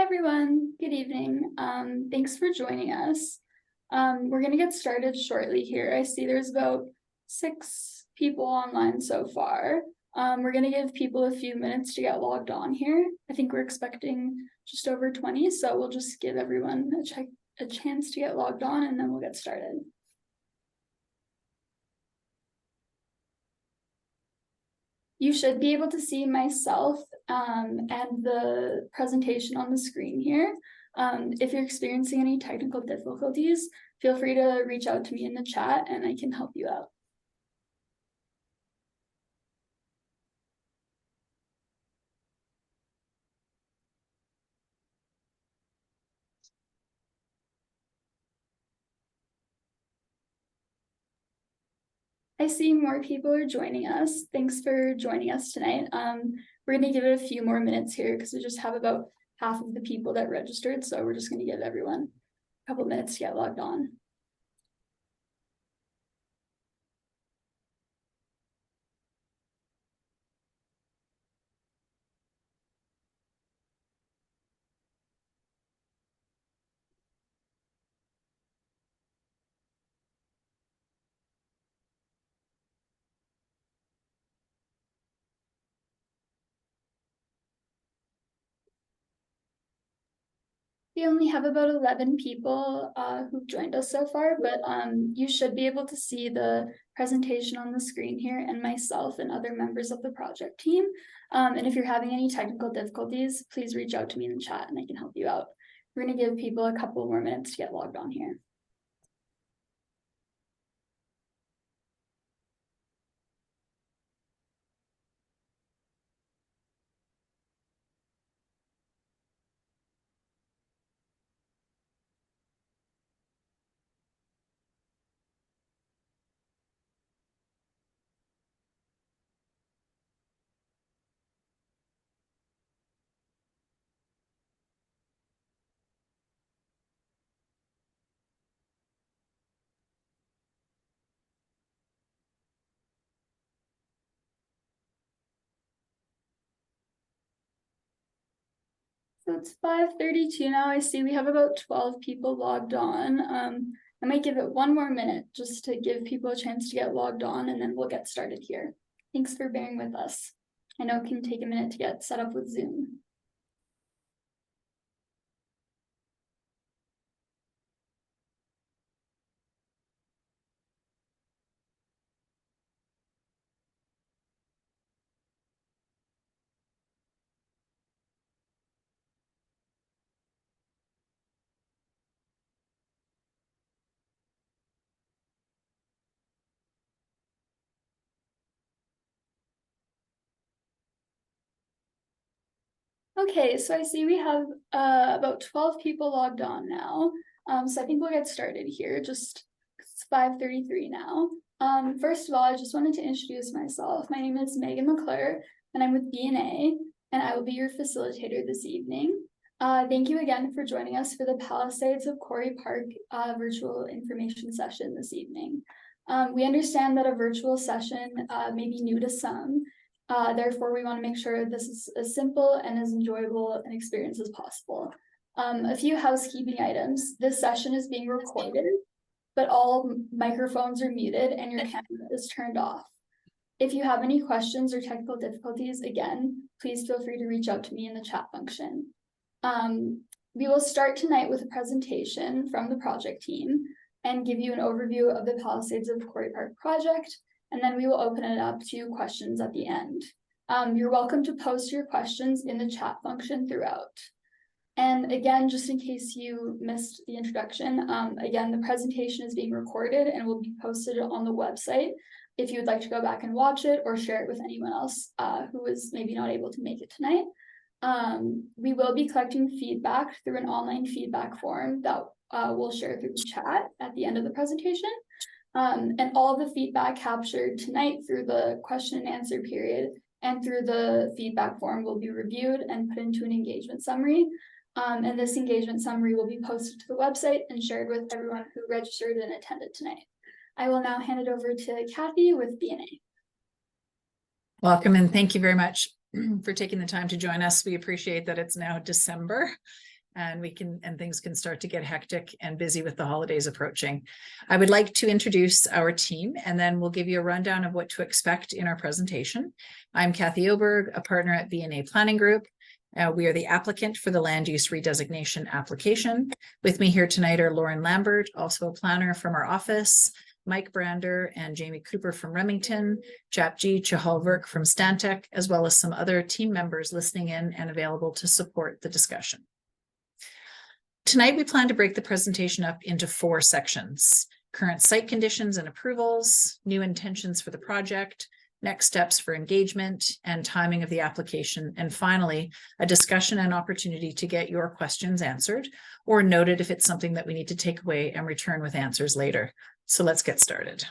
everyone, good evening. Thanks for joining us. We're gonna get started shortly here. I see there's about 6 people online so far. We're gonna give people a few minutes to get logged on here. I think we're expecting just over 20, so we'll just give everyone a chance to get logged on and then we'll get started. You should be able to see myself and the presentation on the screen here. If you're experiencing any technical difficulties, feel free to reach out to me in the chat and I can help you out. I see more people are joining us. Thanks for joining us tonight. We're going to give it a few more minutes here because we just have about half of the people that registered. So we're just going to give everyone a couple minutes to get logged on. We only have about 11 people who've joined us so far, but you should be able to see the presentation on the screen here and myself and other members of the project team. And if you're having any technical difficulties, please reach out to me in the chat and I can help you out. We're going to give people a couple more minutes to get logged on here. So it's 5:32 now. I see we have about 12 people logged on. I might give it one more minute just to give people a chance to get logged on and then we'll get started here. Thanks for bearing with us. I know it can take a minute to get set up with Zoom. Okay, so I see we have about 12 people logged on now. So I think we'll get started here. It's 5:33 now. First of all, I just wanted to introduce myself. My name is Megan McClure, and I'm with BNA, and I will be your facilitator this evening. Thank you again for joining us for the Palisades of Quarry Park virtual information session this evening. We understand that a virtual session may be new to some. Therefore, we want to make sure this is as simple and as enjoyable an experience as possible. A few housekeeping items. This session is being recorded, but all microphones are muted and your camera is turned off. If you have any questions or technical difficulties, again, please feel free to reach out to me in the chat function. We will start tonight with a presentation from the project team and give you an overview of the Palisades of Quarry Park project, and then we will open it up to questions at the end. You're welcome to post your questions in the chat function throughout. And again, just in case you missed the introduction, again, the presentation is being recorded and will be posted on the website if you would like to go back and watch it or share it with anyone else who is maybe not able to make it tonight. We will be collecting feedback through an online feedback form that we'll share through the chat at the end of the presentation. And all of the feedback captured tonight through the question and answer period and through the feedback form will be reviewed and put into an engagement summary. And this engagement summary will be posted to the website and shared with everyone who registered and attended tonight. I will now hand it over to Kathy with BNA. Welcome and thank you very much for taking the time to join us. We appreciate that it's now December and things can start to get hectic and busy with the holidays approaching. I would like to introduce our team, and then we'll give you a rundown of what to expect in our presentation. I'm Kathy Oberg, a partner at B&A Planning Group. We are the applicant for the land use redesignation application. With me here tonight are Lauren Lambert, also a planner from our office, Mike Brander and Jamie Cooper from Remington, Japji Chahalverk from Stantec, as well as some other team members listening in and available to support the discussion. Tonight, we plan to break the presentation up into 4 sections: current site conditions and approvals, new intentions for the project, next steps for engagement, and timing of the application, and finally, a discussion and opportunity to get your questions answered or noted if it's something that we need to take away and return with answers later. So let's get started.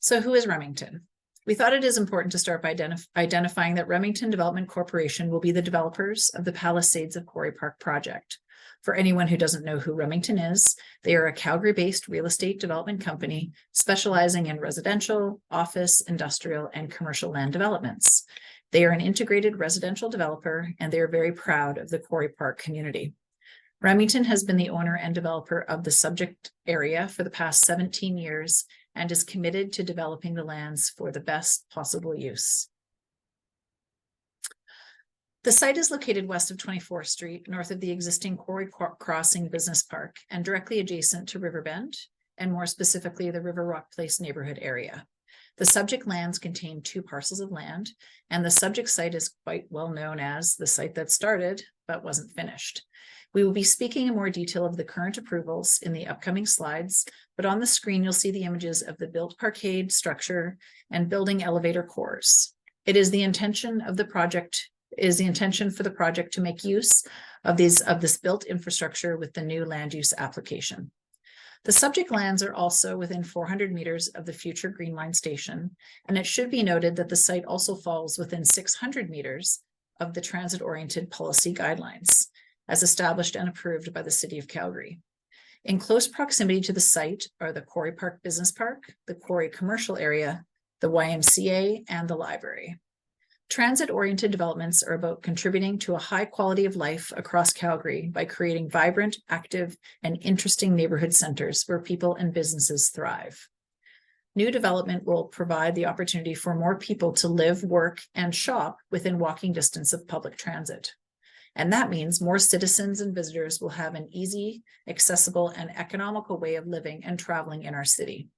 So who is Remington? We thought it is important to start by identifying that Remington Development Corporation will be the developers of the Palisades of Quarry Park project. For anyone who doesn't know who Remington is, they are a Calgary-based real estate development company specializing in residential, office, industrial, and commercial land developments. They are an integrated residential developer, and they are very proud of the Quarry Park community. Remington has been the owner and developer of the subject area for the past 17 years and is committed to developing the lands for the best possible use. The site is located west of 24th Street, north of the existing Quarry Crossing Business Park, and directly adjacent to Riverbend, and more specifically, the River Rock Place neighborhood area. The subject lands contain 2 parcels of land, and the subject site is quite well known as the site that started but wasn't finished. We will be speaking in more detail of the current approvals in the upcoming slides, but on the screen you'll see the images of the built parkade structure and building elevator cores. It is the intention for the project to make use of this built infrastructure with the new land use application. The subject lands are also within 400 meters of the future Green Line station, and it should be noted that the site also falls within 600 meters of the transit-oriented policy guidelines, as established and approved by the City of Calgary. In close proximity to the site are the Quarry Park Business Park, the Quarry Commercial Area, the YMCA, and the library. Transit-oriented developments are about contributing to a high quality of life across Calgary by creating vibrant, active, and interesting neighborhood centers where people and businesses thrive. New development will provide the opportunity for more people to live, work, and shop within walking distance of public transit. And that means more citizens and visitors will have an easy, accessible, and economical way of living and traveling in our city.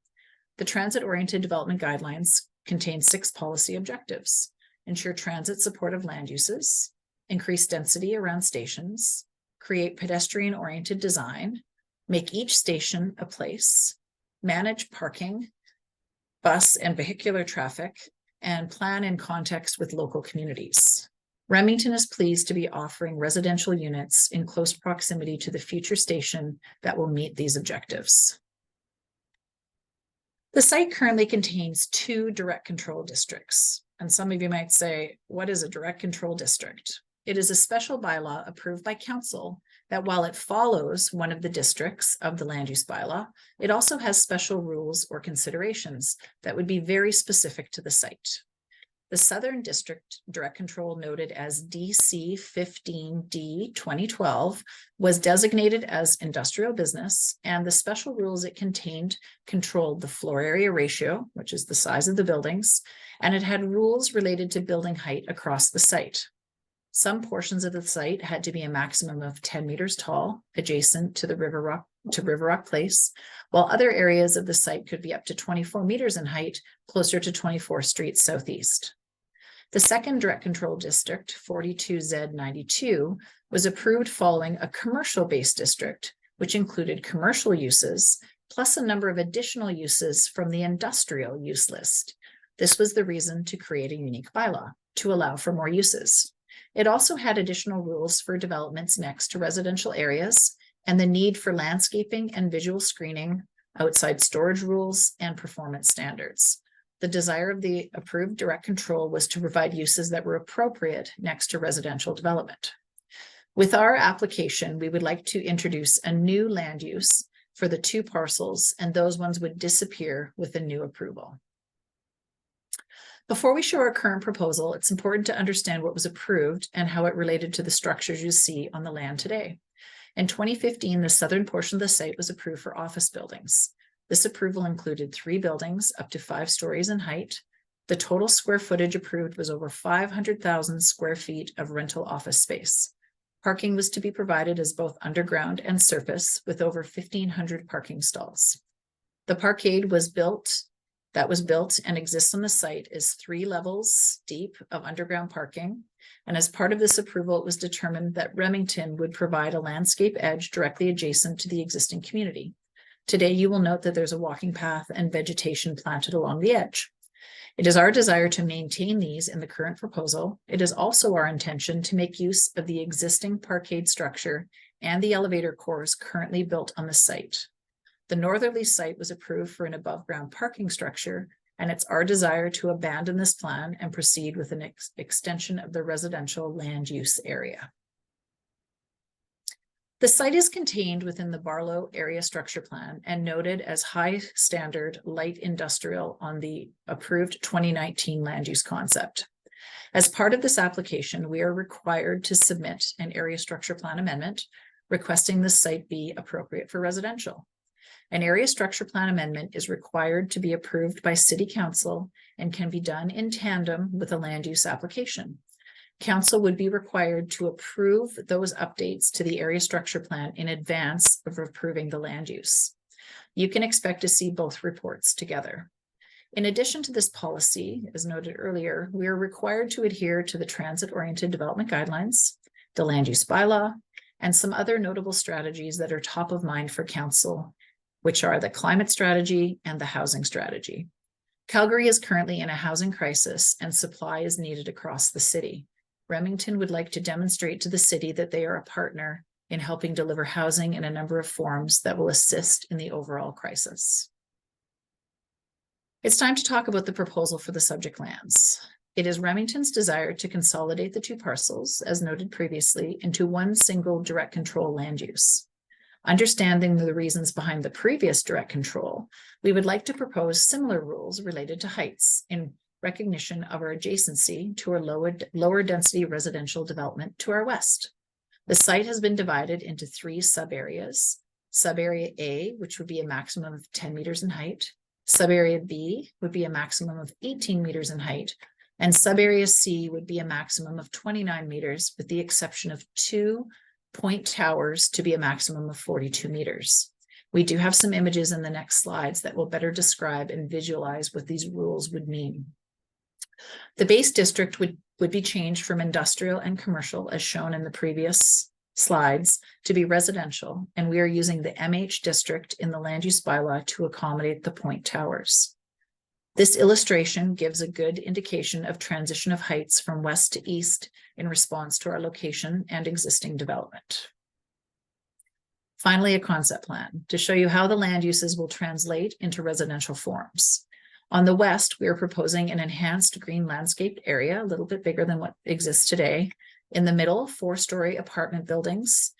The transit-oriented development guidelines contain 6 policy objectives: ensure transit supportive land uses, increase density around stations, create pedestrian-oriented design, make each station a place, manage parking, bus and vehicular traffic, and plan in context with local communities. Remington is pleased to be offering residential units in close proximity to the future station that will meet these objectives. The site currently contains 2 direct control districts. And some of you might say, what is a direct control district? It is a special bylaw approved by council that while it follows one of the districts of the land use bylaw, it also has special rules or considerations that would be very specific to the site. The Southern District Direct Control, noted as DC 15D 2012, was designated as industrial business, and the special rules it contained controlled the floor area ratio, which is the size of the buildings, and it had rules related to building height across the site. Some portions of the site had to be a maximum of 10 meters tall, adjacent to the River Rock Place, while other areas of the site could be up to 24 meters in height, closer to 24th Street Southeast. The second direct control district, 42Z92, was approved following a commercial-based district, which included commercial uses, plus a number of additional uses from the industrial use list. This was the reason to create a unique bylaw, to allow for more uses. It also had additional rules for developments next to residential areas and the need for landscaping and visual screening, outside storage rules, and performance standards. The desire of the approved direct control was to provide uses that were appropriate next to residential development. With our application, we would like to introduce a new land use for the 2 parcels, and those ones would disappear with a new approval. Before we show our current proposal, it's important to understand what was approved and how it related to the structures you see on the land today. In 2015, the southern portion of the site was approved for office buildings. This approval included 3 buildings up to 5 stories in height. The total square footage approved was over 500,000 square feet of rental office space. Parking was to be provided as both underground and surface, with over 1,500 parking stalls. The parkade that was built and exists on the site is 3 levels deep of underground parking. And as part of this approval, it was determined that Remington would provide a landscape edge directly adjacent to the existing community. Today, you will note that there's a walking path and vegetation planted along the edge. It is our desire to maintain these in the current proposal. It is also our intention to make use of the existing parkade structure and the elevator cores currently built on the site. The northerly site was approved for an above-ground parking structure, and it's our desire to abandon this plan and proceed with an extension of the residential land use area. The site is contained within the Barlow Area Structure Plan and noted as high standard light industrial on the approved 2019 land use concept. As part of this application, we are required to submit an area structure plan amendment requesting the site be appropriate for residential. An area structure plan amendment is required to be approved by City Council and can be done in tandem with a land use application. Council would be required to approve those updates to the area structure plan in advance of approving the land use. You can expect to see both reports together. In addition to this policy, as noted earlier, we are required to adhere to the transit-oriented development guidelines, the land use bylaw, and some other notable strategies that are top of mind for Council, which are the climate strategy and the housing strategy. Calgary is currently in a housing crisis and supply is needed across the city. Remington would like to demonstrate to the city that they are a partner in helping deliver housing in a number of forms that will assist in the overall crisis. It's time to talk about the proposal for the subject lands. It is Remington's desire to consolidate the 2 parcels, as noted previously, into one single direct control land use. Understanding the reasons behind the previous direct control, we would like to propose similar rules related to heights in recognition of our adjacency to our lower density residential development to our west. The site has been divided into 3 sub-areas. Sub-area A, which would be a maximum of 10 meters in height. Sub-area B would be a maximum of 18 meters in height. And sub-area C would be a maximum of 29 meters, with the exception of 2 point towers to be a maximum of 42 meters. We do have some images in the next slides that will better describe and visualize what these rules would mean. The base district would be changed from industrial and commercial, as shown in the previous slides, to be residential, and we are using the MH district in the land use bylaw to accommodate the point towers. This illustration gives a good indication of transition of heights from west to east in response to our location and existing development. Finally, a concept plan to show you how the land uses will translate into residential forms. On the west, we are proposing an enhanced green landscaped area, a little bit bigger than what exists today. In the middle, 4-story apartment buildings.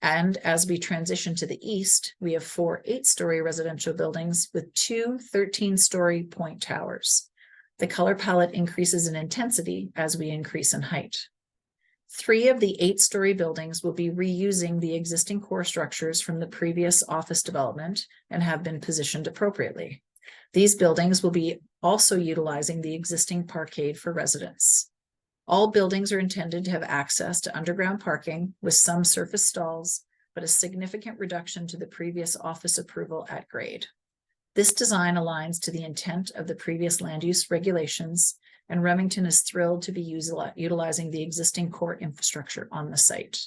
And as we transition to the east, we have 4 8-story residential buildings with 2 13-story point towers. The color palette increases in intensity as we increase in height. 3 of the 8-story buildings will be reusing the existing core structures from the previous office development and have been positioned appropriately. These buildings will be also utilizing the existing parkade for residents. All buildings are intended to have access to underground parking with some surface stalls, but a significant reduction to the previous office approval at grade. This design aligns to the intent of the previous land use regulations, and Remington is thrilled to be utilizing the existing core infrastructure on the site.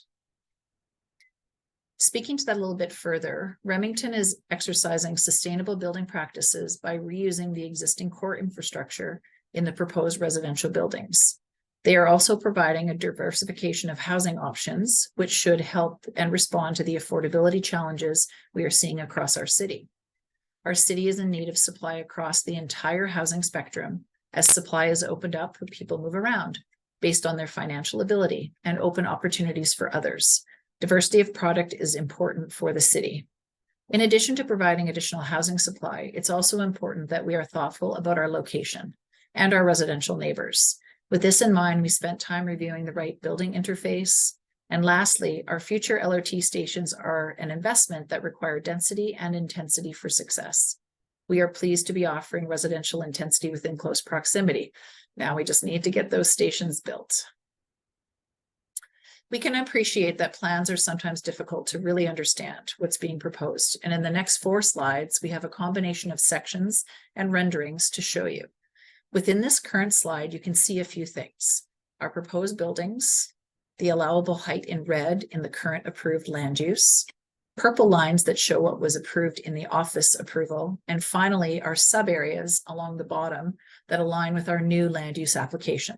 Speaking to that a little bit further, Remington is exercising sustainable building practices by reusing the existing core infrastructure in the proposed residential buildings. They are also providing a diversification of housing options, which should help and respond to the affordability challenges we are seeing across our city. Our city is in need of supply across the entire housing spectrum, as supply is opened up when people move around based on their financial ability and open opportunities for others. Diversity of product is important for the city. In addition to providing additional housing supply, it's also important that we are thoughtful about our location. and our residential neighbors. With this in mind, we spent time reviewing the right building interface. And lastly, our future LRT stations are an investment that require density and intensity for success. We are pleased to be offering residential intensity within close proximity. Now we just need to get those stations built. We can appreciate that plans are sometimes difficult to really understand what's being proposed. And in the next 4 slides, we have a combination of sections and renderings to show you. Within this current slide, you can see a few things: our proposed buildings, the allowable height in red in the current approved land use, purple lines that show what was approved in the office approval, and finally, our sub areas along the bottom that align with our new land use application.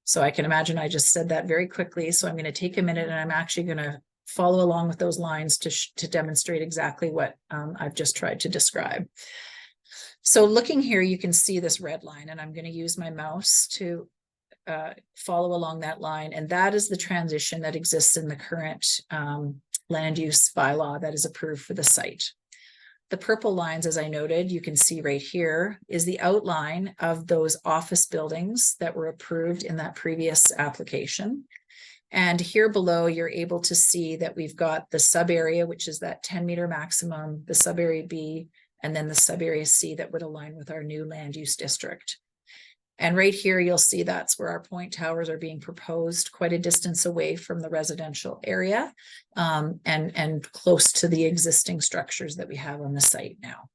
So I can imagine I just said that very quickly. So I'm going to take a minute and I'm actually going to follow along with those lines to demonstrate exactly what I've just tried to describe. So looking here, you can see this red line, and I'm going to use my mouse to follow along that line. And that is the transition that exists in the current land use bylaw that is approved for the site. The purple lines, as I noted, you can see right here, is the outline of those office buildings that were approved in that previous application. And here below, you're able to see that we've got the sub area, which is that 10-meter maximum, the sub area B, and then the sub area C that would align with our new land use district. And right here, you'll see that's where our point towers are being proposed, quite a distance away from the residential area, and close to the existing structures that we have on the site now.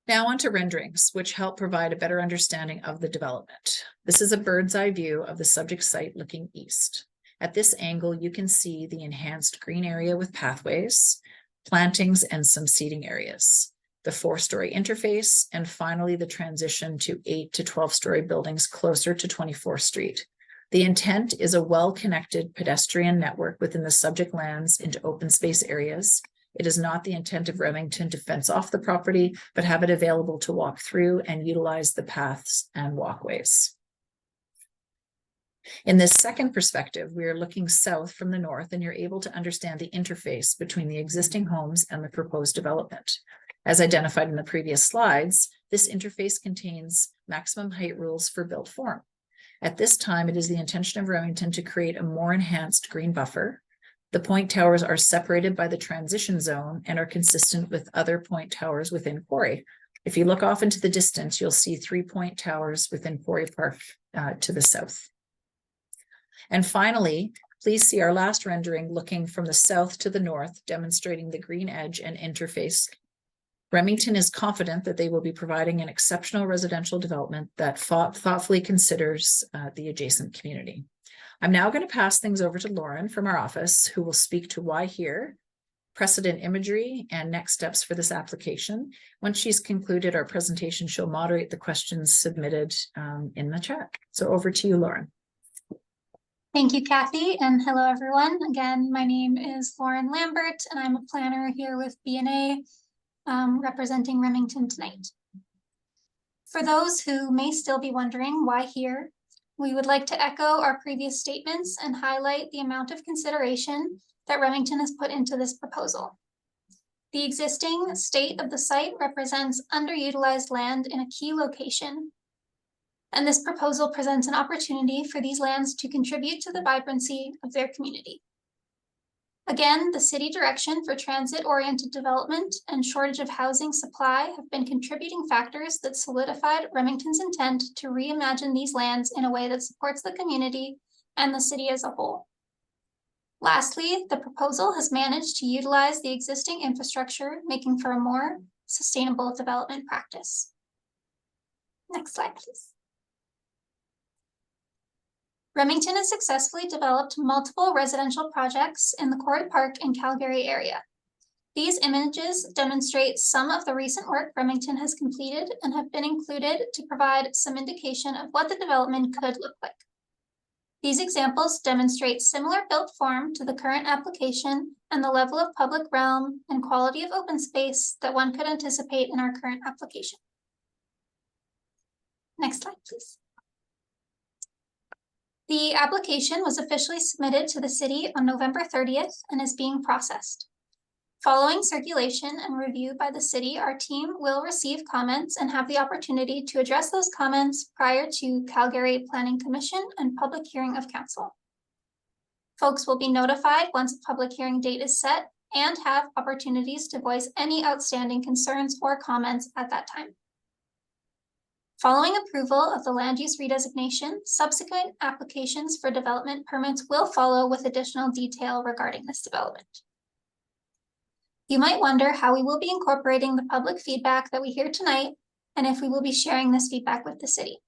Now on to renderings, which help provide a better understanding of the development. This is a bird's eye view of the subject site looking east. At this angle, you can see the enhanced green area with pathways, plantings, and some seating areas, the 4-story interface, and finally the transition to 8 to 12-story buildings closer to 24th Street. The intent is a well-connected pedestrian network within the subject lands into open space areas. It is not the intent of Remington to fence off the property, but have it available to walk through and utilize the paths and walkways. In this second perspective, we are looking south from the north, and you're able to understand the interface between the existing homes and the proposed development. As identified in the previous slides, this interface contains maximum height rules for built form. At this time, it is the intention of Remington to create a more enhanced green buffer. The point towers are separated by the transition zone and are consistent with other point towers within Quarry. If you look off into the distance, you'll see 3 point towers within Quarry Park to the south. And finally, please see our last rendering looking from the south to the north, demonstrating the green edge and interface. Remington is confident that they will be providing an exceptional residential development that thoughtfully considers the adjacent community. I'm now going to pass things over to Lauren from our office, who will speak to why here, precedent imagery, and next steps for this application. Once she's concluded our presentation, she'll moderate the questions submitted in the chat. So over to you, Lauren. Thank you, Kathy, and hello, everyone. Again, my name is Lauren Lambert, and I'm a planner here with B&A, representing Remington tonight. For those who may still be wondering why here, we would like to echo our previous statements and highlight the amount of consideration that Remington has put into this proposal. The existing state of the site represents underutilized land in a key location, and this proposal presents an opportunity for these lands to contribute to the vibrancy of their community. Again, the city direction for transit-oriented development and shortage of housing supply have been contributing factors that solidified Remington's intent to reimagine these lands in a way that supports the community and the city as a whole. Lastly, the proposal has managed to utilize the existing infrastructure, making for a more sustainable development practice. Next slide, please. Remington has successfully developed multiple residential projects in the Quarry Park and Calgary area. These images demonstrate some of the recent work Remington has completed and have been included to provide some indication of what the development could look like. These examples demonstrate similar built form to the current application and the level of public realm and quality of open space that one could anticipate in our current application. Next slide, please. The application was officially submitted to the city on November 30th and is being processed. Following circulation and review by the city, our team will receive comments and have the opportunity to address those comments prior to Calgary Planning Commission and public hearing of council. Folks will be notified once a public hearing date is set and have opportunities to voice any outstanding concerns or comments at that time. Following approval of the land use redesignation, subsequent applications for development permits will follow with additional detail regarding this development. You might wonder how we will be incorporating the public feedback that we hear tonight and if we will be sharing this feedback with the city.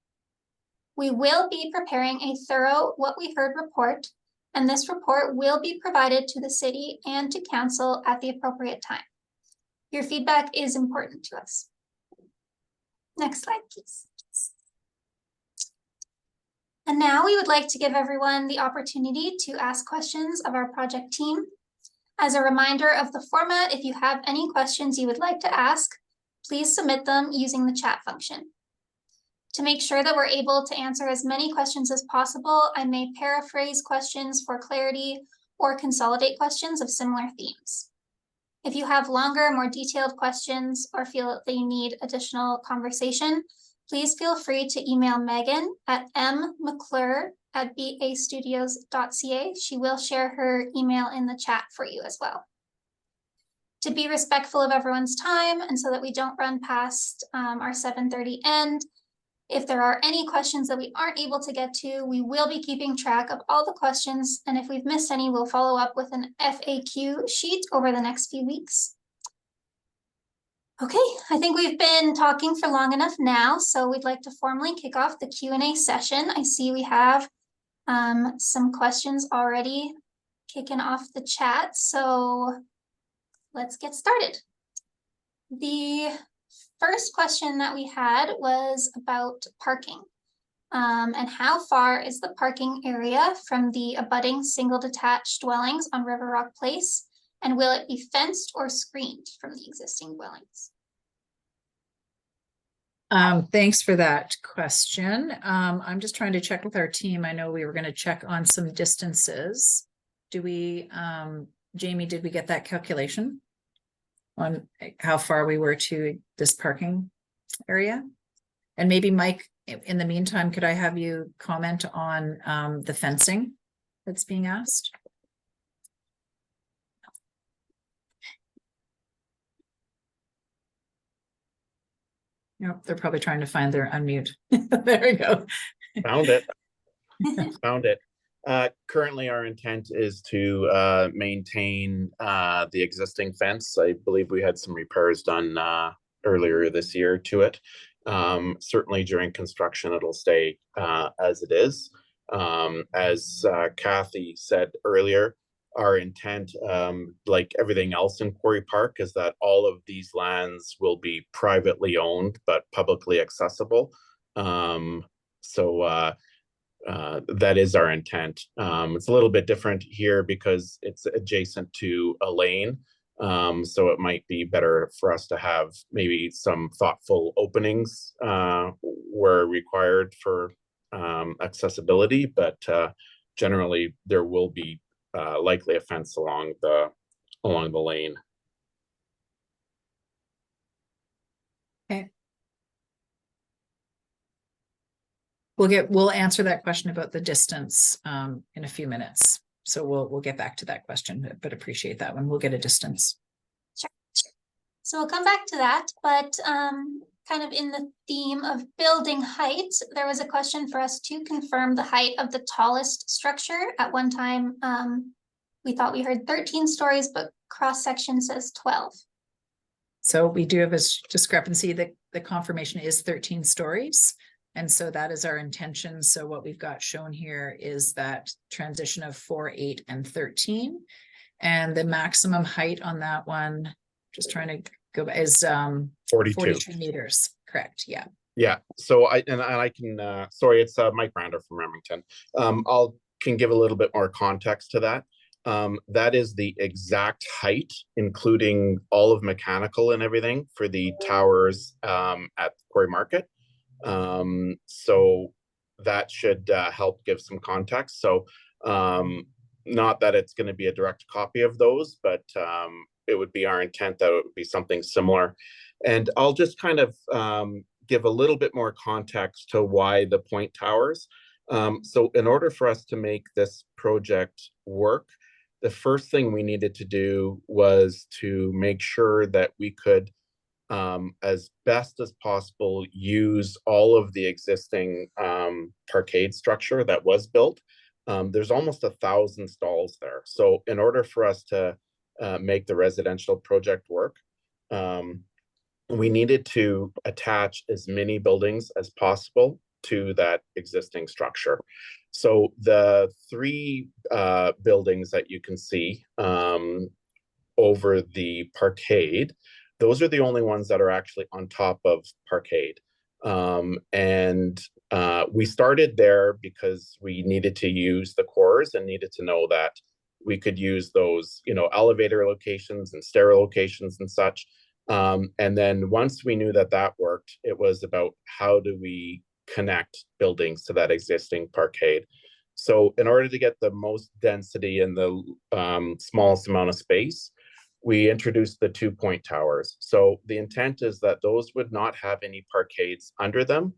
We will be preparing a thorough what we heard report, and this report will be provided to the city and to council at the appropriate time. Your feedback is important to us. Next slide, please. And now we would like to give everyone the opportunity to ask questions of our project team. As a reminder of the format, if you have any questions you would like to ask, please submit them using the chat function. To make sure that we're able to answer as many questions as possible, I may paraphrase questions for clarity or consolidate questions of similar themes. If you have longer, more detailed questions or feel that they need additional conversation, please feel free to email Megan at mmcclure@bastudios.ca. She will share her email in the chat for you as well. To be respectful of everyone's time and so that we don't run past our 7:30 end, if there are any questions that we aren't able to get to, we will be keeping track of all the questions. And if we've missed any, we'll follow up with an FAQ sheet over the next few weeks. Okay, I think we've been talking for long enough now, so we'd like to formally kick off the Q&A session. I see we have some questions already kicking off the chat, so let's get started. The first question that we had was about parking and how far is the parking area from the abutting single detached dwellings on River Rock Place? And will it be fenced or screened from the existing dwellings? Thanks for that question. I'm just trying to check with our team. I know we were going to check on some distances. Do we, Jamie, did we get that calculation on how far we were to this parking area? And maybe Mike, in the meantime, could I have you comment on the fencing that's being asked? Nope, they're probably trying to find their unmute. There we go. Found it. Found it. Currently, our intent is to maintain the existing fence. I believe we had some repairs done earlier this year to it. Certainly during construction, it'll stay as it is. As Kathy said earlier, our intent, like everything else in Quarry Park, is that all of these lands will be privately owned but publicly accessible. That is our intent. It's a little bit different here because it's adjacent to a lane. So it might be better for us to have maybe some thoughtful openings where required for accessibility, but generally there will be likely a fence along the lane. Okay. We'll answer that question about the distance in a few minutes. So we'll get back to that question, but appreciate that one. We'll get a distance. Sure. So we'll come back to that, but kind of in the theme of building height, there was a question for us to confirm the height of the tallest structure. At one time, we thought we heard 13 stories, but cross-section says 12. So we do have a discrepancy that the confirmation is 13 stories. And so that is our intention. So what we've got shown here is that transition of 4, 8, and 13. And the maximum height on that one, just trying to go back, is 42 meters. Correct. Yeah. Yeah. So I can sorry, it's Mike Brander from Remington. Can give a little bit more context to that. That is the exact height, including all of mechanical and everything for the towers at Quarry Market. So that should help give some context. So not that it's going to be a direct copy of those, but it would be our intent that it would be something similar. And I'll just kind of give a little bit more context to why the point towers. So in order for us to make this project work, the first thing we needed to do was to make sure that we could, as best as possible, use all of the existing parkade structure that was built. There's almost 1,000 stalls there. So in order for us to make the residential project work, we needed to attach as many buildings as possible to that existing structure. So the three buildings that you can see over the parkade, those are the only ones that are actually on top of parkade. And we started there because we needed to use the cores and needed to know that we could use those, you know, elevator locations and stair locations and such. And then once we knew that that worked, it was about how do we connect buildings to that existing parkade. So in order to get the most density in the smallest amount of space, we introduced the 2-point towers. So the intent is that those would not have any parkades under them,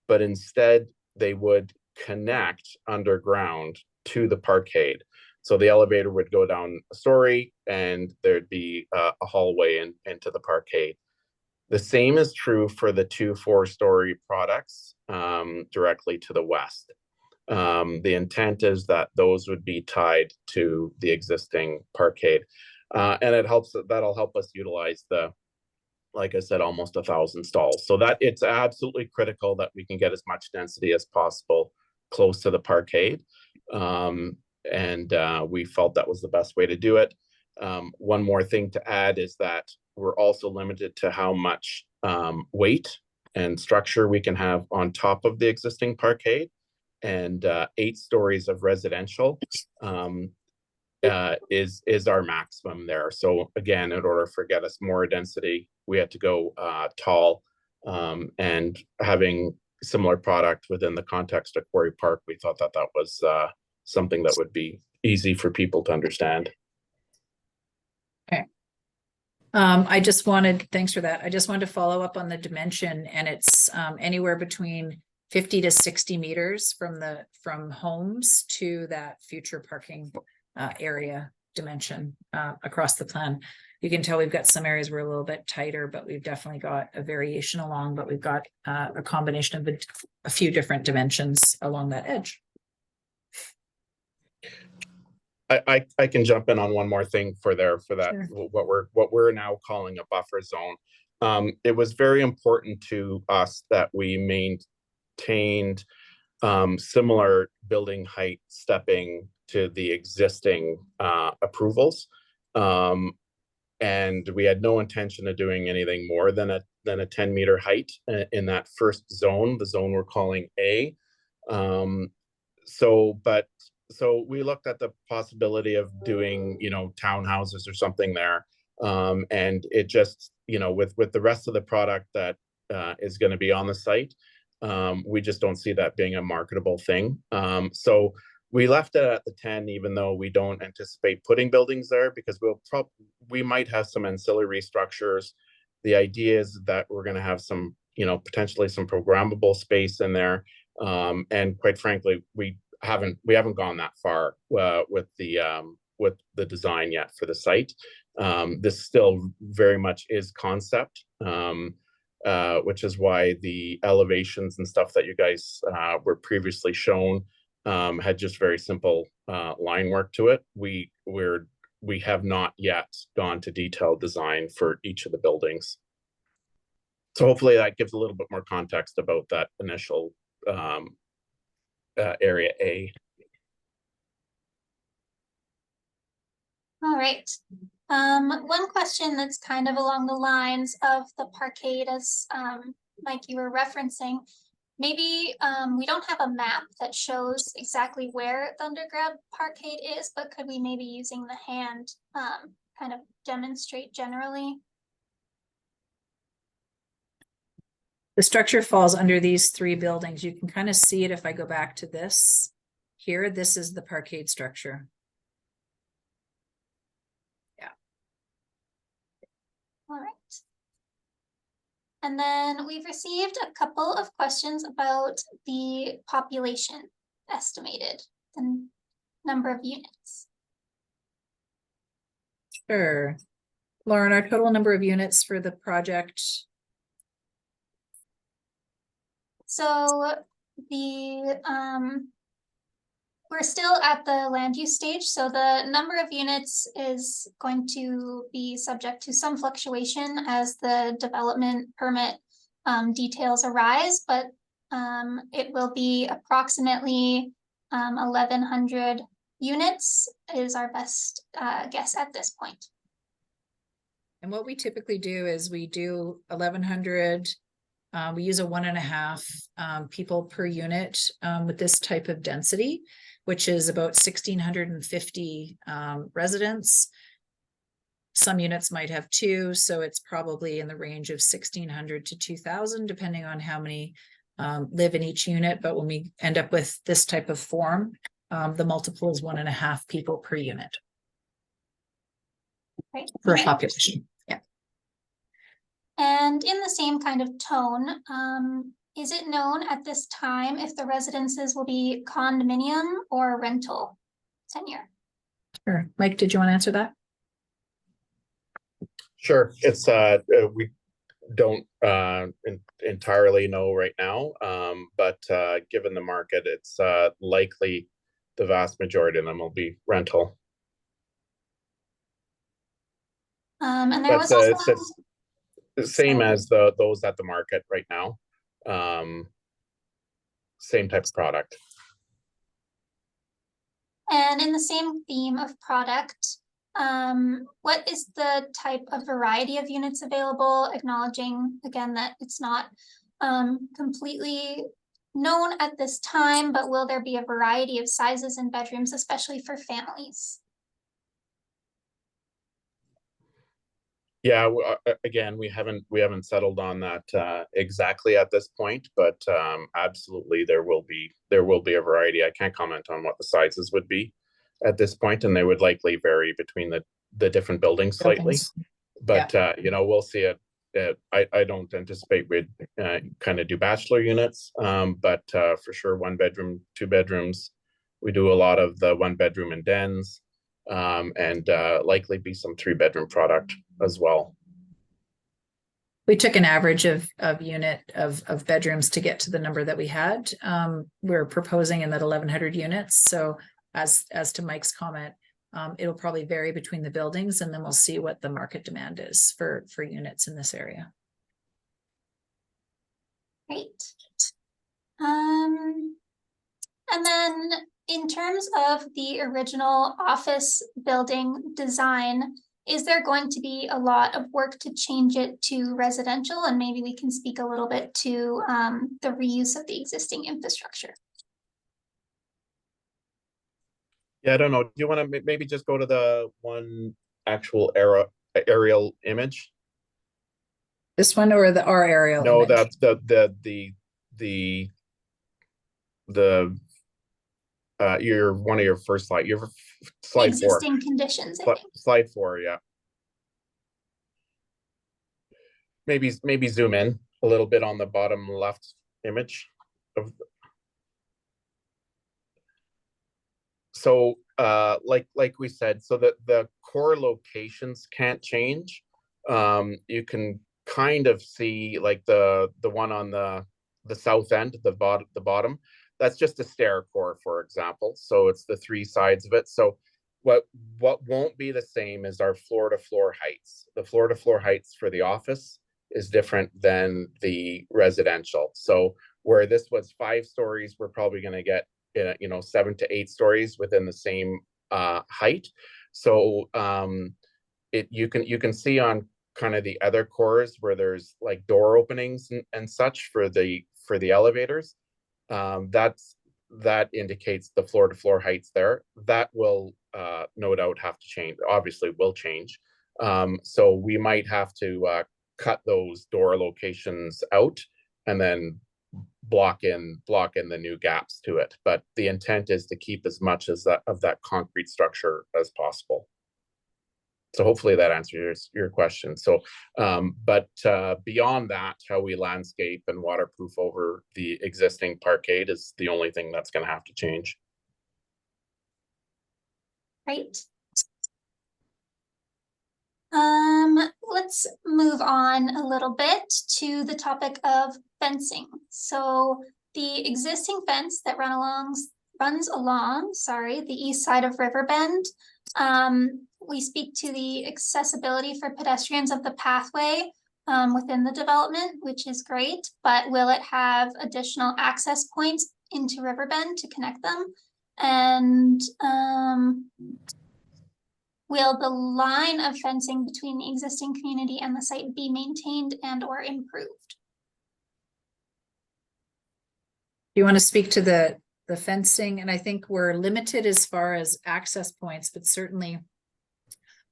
but instead they would connect underground to the parkade. So the elevator would go down a story and there'd be a hallway into the parkade. The same is true for the 2 4-story products directly to the west. The intent is that those would be tied to the existing parkade. And that'll help us utilize the, like I said, almost 1,000 stalls. So that it's absolutely critical that we can get as much density as possible close to the parkade. And we felt that was the best way to do it. One more thing to add is that we're also limited to how much weight and structure we can have on top of the existing parkade. And 8 stories of residential is our maximum there. So again, in order to get us more density, we had to go tall, and having similar product within the context of Quarry Park, we thought that that was something that would be easy for people to understand. Okay. Thanks for that. I just wanted to follow up on the dimension, and it's anywhere between 50 to 60 meters from homes to that future parking area dimension across the plan. You can tell we've got some areas where a little bit tighter, but we've definitely got a variation along, but we've got a combination of a few different dimensions along that edge. I can jump in on one more thing for that. Sure. What we're now calling a buffer zone. It was very important to us that we maintained similar building height stepping to the existing approvals. And we had no intention of doing anything more than a 10-meter height in that first zone, the zone we're calling A. So we looked at the possibility of doing, you know, townhouses or something there. And it just, you know, with the rest of the product that is going to be on the site, we just don't see that being a marketable thing. So we left it at the 10, even though we don't anticipate putting buildings there, because we might have some ancillary structures. The idea is that we're going to have some, you know, potentially some programmable space in there. And quite frankly, we haven't gone that far with the design yet for the site. This still very much is concept, which is why the elevations and stuff that you guys were previously shown had just very simple line work to it. We have not yet gone to detailed design for each of the buildings. So hopefully that gives a little bit more context about that initial area A. All right. One question that's kind of along the lines of the parkade, as Mike, you were referencing. Maybe we don't have a map that shows exactly where the underground parkade is, but could we maybe using the hand kind of demonstrate generally? The structure falls under these 3 buildings. You can kind of see it if I go back to this here. This is the parkade structure. Yeah. And then we've received a couple of questions about the population estimated, the number of units. Sure. Lauren, our total number of units for the project. So the we're still at the land use stage, so the number of units is going to be subject to some fluctuation as the development permit details arise, but it will be approximately 1,100 units is our best guess at this point. And what we typically do is we do 1,100. We use a 1.5 people per unit with this type of density, which is about 1,650 residents. Some units might have 2, so it's probably in the range of 1,600 to 2,000, depending on how many live in each unit. But when we end up with this type of form, the multiple is 1.5 people per unit. Right. For a population. Yeah. And in the same kind of tone, is it known at this time if the residences will be condominium or rental tenure? Sure. Mike, did you want to answer that? Sure. It's we don't entirely know right now, but given the market, it's likely the vast majority of them will be rental. And there was also It's the same as those at the market right now. Same type of product. And in the same theme of product, what is the type of variety of units available, acknowledging again that it's not completely known at this time, but will there be a variety of sizes and bedrooms, especially for families? Yeah, again, we haven't settled on that exactly at this point, but absolutely there will be a variety. I can't comment on what the sizes would be at this point, and they would likely vary between the different buildings slightly. But you know, we'll see it. I don't anticipate we'd kind of do bachelor units, but for sure 1 bedroom, 2 bedrooms. We do a lot of the 1 bedroom and dens, and likely be some 3 bedroom product as well. We took an average of bedrooms to get to the number that we had. We're proposing in that 1,100 units. So as to Mike's comment, it'll probably vary between the buildings, and then we'll see what the market demand is for units in this area. Great. And then in terms of the original office building design, is there going to be a lot of work to change it to residential? And maybe we can speak a little bit to the reuse of the existing infrastructure. Yeah, I don't know. Do you want to maybe just go to the one actual aerial image? This one or our aerial? No, image? that's your one of your first slide. Your slide Existing 4. Conditions, I think. Slide 4, yeah. Maybe zoom in a little bit on the bottom left image of. So like we said, so that the core locations can't change. You can kind of see like the one on the south end, the bottom. That's just a stair core, for example. So it's the 3 sides of it. So what won't be the same is our floor to floor heights. The floor to floor heights for the office is different than the residential. So where this was 5 stories, we're probably going to get 7 to 8 stories within the same height. So you can see on kind of the other cores where there's like door openings and such for the elevators. That indicates the floor to floor heights there. That will no doubt have to change. Obviously will change. So we might have to cut those door locations out and then block in the new gaps to it. But the intent is to keep as much as of that concrete structure as possible. So hopefully that answers your question. So, but beyond that, how we landscape and waterproof over the existing parkade is the only thing that's going to have to change. Right. Let's move on a little bit to the topic of fencing. So the existing fence that runs along, the east side of Riverbend. We speak to the accessibility for pedestrians of the pathway within the development, which is great, but will it have additional access points into Riverbend to connect them? And will the line of fencing between the existing community and the site be maintained and or improved? You want to speak to the fencing? And I think we're limited as far as access points, but certainly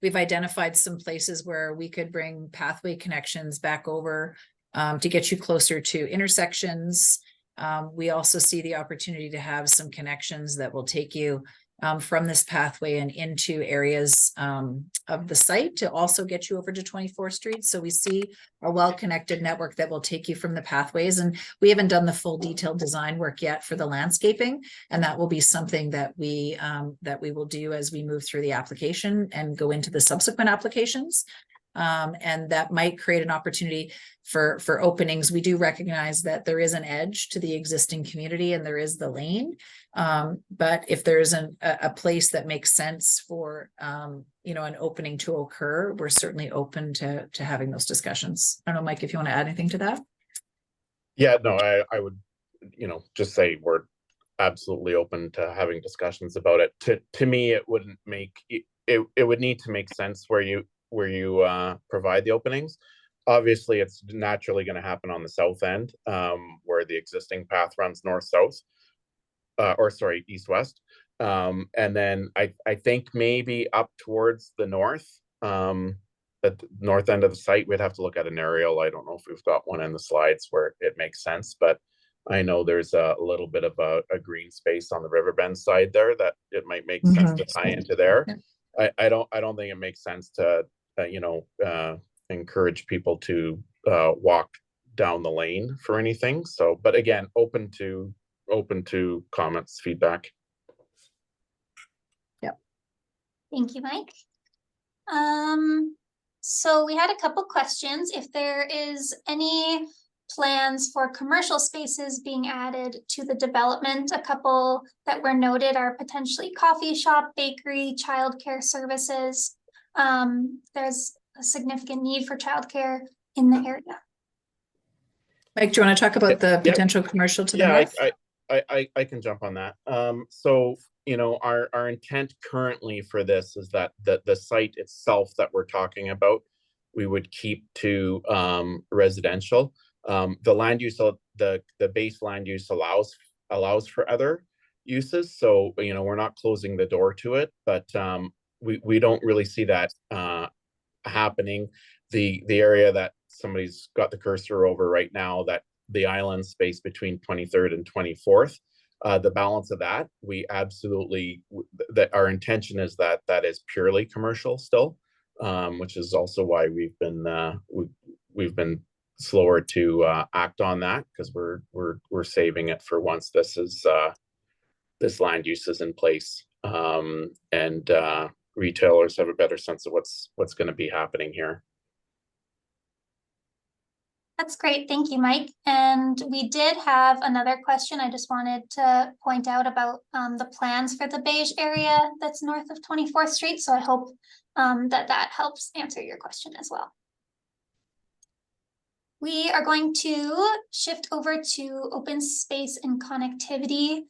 we've identified some places where we could bring pathway connections back over to get you closer to intersections. We also see the opportunity to have some connections that will take you from this pathway and into areas of the site to also get you over to 24th Street. So we see a well-connected network that will take you from the pathways. And we haven't done the full detailed design work yet for the landscaping. And that will be something that we will do as we move through the application and go into the subsequent applications. And that might create an opportunity for openings. We do recognize that there is an edge to the existing community and there is the lane. But if there's a place that makes sense for, an opening to occur, we're certainly open to having those discussions. I don't know, Mike, if you want to add anything to that. Yeah, no, I would, just say we're absolutely open to having discussions about it. To me, it wouldn't make it would need to make sense where you provide the openings. Obviously, it's naturally going to happen on the south end, where the existing path runs north-south, east-west. And then I think maybe up towards the north, at the north end of the site, we'd have to look at an aerial. I don't know if we've got one in the slides where it makes sense, but I know there's a little bit of a green space on the Riverbend side there that it might make sense to tie into there. Yeah. I don't think it makes sense to encourage people to walk down the lane for anything. So, but again, open to comments, feedback. Yep. Thank you, Mike. So we had a couple questions. If there is any plans for commercial spaces being added to the development, a couple that were noted are potentially coffee shop, bakery, childcare services. There's a significant need for childcare in the area. Mike, do you want to talk about the potential commercial to the north? I can jump on that. So, our intent currently for this is that the site itself that we're talking about, we would keep to residential. The land use, the base land use allows for other uses. So, we're not closing the door to it, but we don't really see that happening. The area that somebody's got the cursor over right now, that the island space between 23rd and 24th, the balance of that, we absolutely, that our intention is that is purely commercial still, which is also why we've been slower to act on that, because we're saving it for once this land use is in place, and retailers have a better sense of what's going to be happening here. That's great. Thank you, Mike. And we did have another question. I just wanted to point out about the plans for the beige area that's north of 24th Street. So I hope that helps answer your question as well. We are going to shift over to open space and connectivity.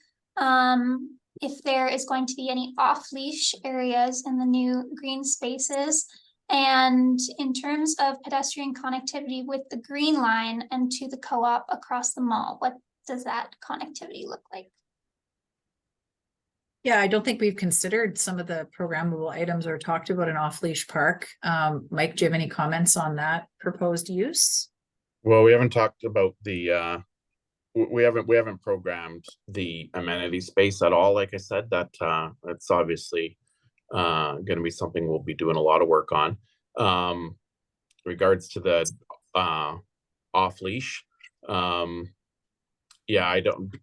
If there is going to be any off-leash areas in the new green spaces. And in terms of pedestrian connectivity with the green line and to the co-op across the mall, what does that connectivity look like? Yeah, I don't think we've considered some of the programmable items or talked about an off-leash park. Mike, do you have any comments on that proposed use? Well, we haven't talked about the we haven't programmed the amenity space at all. Like I said, that it's obviously going to be something we'll be doing a lot of work on. Regards to the off leash, yeah, I don't,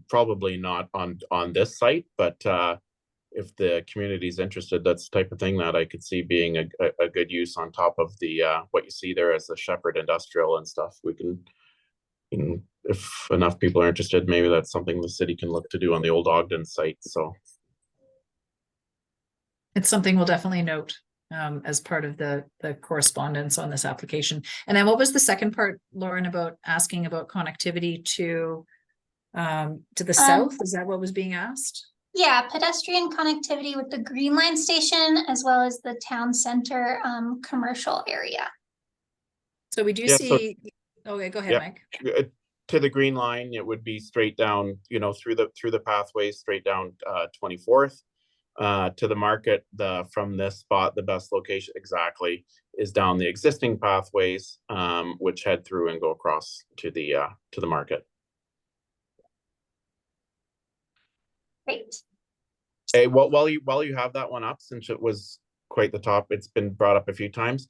probably not on this site, but if the community is interested, that's the type of thing that I could see being a good use on top of the what you see there as the Shepherd Industrial and stuff. We can, if enough people are interested, maybe that's something the city can look to do on the old Ogden site. So it's something we'll definitely note as part of the correspondence on this application. And then what was the second part, Lauren, about asking about connectivity to the south? Is that what was being asked? Yeah, pedestrian connectivity with the Green Line station as well as the town center commercial area. So we do see. Okay, go ahead, Mike. To the Green Line, it would be straight down, through the pathways, straight down 24th. To the market, from this spot, the best location exactly is down the existing pathways, which head through and go across to the market. Great. Hey, while you have that one up, since it was quite the top, it's been brought up a few times.